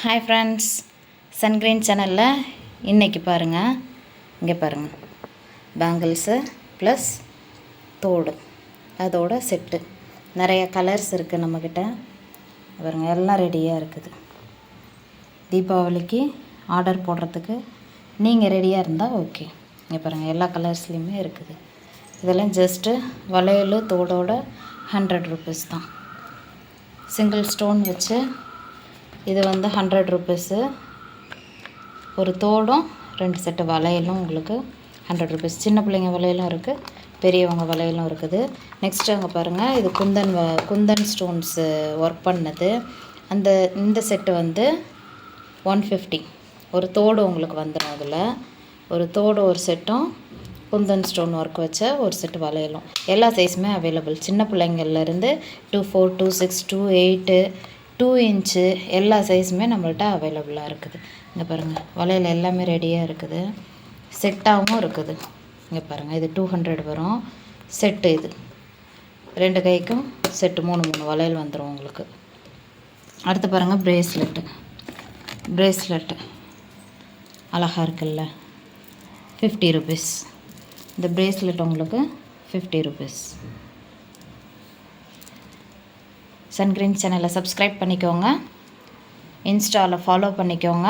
Hi friends, சன்கிரீன் சேனலில் இன்றைக்கி பாருங்கள், இங்கே பாருங்கள், பேங்கிள்ஸு ப்ளஸ் தோடு அதோட செட்டு. நிறைய கலர்ஸ் இருக்குது நம்மக்கிட்ட. பாருங்கள், எல்லாம் ரெடியாக இருக்குது. தீபாவளிக்கு ஆர்டர் போடுறதுக்கு நீங்கள் ரெடியாக இருந்தால் ஓகே. இங்கே பாருங்கள், எல்லா கலர்ஸ்லேயுமே இருக்குது. இதெல்லாம் ஜஸ்ட்டு வளையல் தோடோட 100 rupees தான். சிங்கிள் ஸ்டோன் வச்சு இது 100 rupees. ஒரு தோடும் 2 செட்டு வளையலும் உங்களுக்கு 100 rupees. சின்ன பிள்ளைங்க வளையலும் இருக்குது, பெரியவங்க வளையலும் இருக்குது. நெக்ஸ்ட்டு அங்கே பாருங்கள், இது குந்தன் ஸ்டோன்ஸு ஒர்க் பண்ணது. இந்த செட்டு 150. ஒரு தோடு உங்களுக்கு வந்துடும். அதில் ஒரு தோடு ஒரு செட்டும் குந்தன் ஸ்டோன் ஒர்க் வச்ச ஒரு செட்டு வளையலும். எல்லா சைஸுமே அவைலபிள். சின்ன பிள்ளைங்கள்லேருந்து 2 4 2 6 2 8 2 inch எல்லா சைஸுமே நம்மள்ட்ட அவைலபிளாக இருக்குது. இங்கே பாருங்கள், வளையல் எல்லாமே ரெடியாக இருக்குது. செட்டாகவும் இருக்குது. இங்கே பாருங்கள், இது 200 வரும் செட்டு. இது 2 கைக்கும் செட்டு 3 வளையல் வந்துடும் உங்களுக்கு. அடுத்து பாருங்கள், ப்ரேஸ்லெட்டு அழகாக இருக்குல்ல, 50 rupees. இந்த ப்ரேஸ்லெட் உங்களுக்கு 50 rupees. சன்கிரீன் சேனலை சப்ஸ்கிரைப் பண்ணிக்கோங்க, இன்ஸ்டாவில் ஃபாலோ பண்ணிக்கோங்க.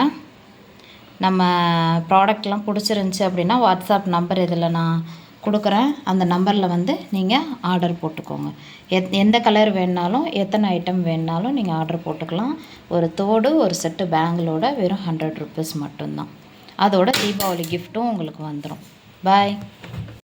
நம்ம ப்ராடக்ட்லாம் பிடிச்சிருந்துச்சி அப்படின்னா வாட்ஸ்அப் நம்பர் இதில் நான் கொடுக்குறேன். அந்த நம்பரில் நீங்கள் ஆர்டர் போட்டுக்கோங்க. எந்த கலர் வேணுனாலும் எத்தனை ஐட்டம் வேணுனாலும் நீங்கள் ஆர்டர் போட்டுக்கலாம். ஒரு தோடு ஒரு செட்டு பேங்கிளோட வெறும் 100 rupees மட்டும்தான். அதோட தீபாவளி கிஃப்ட்டும் உங்களுக்கு வந்துடும். பாய்.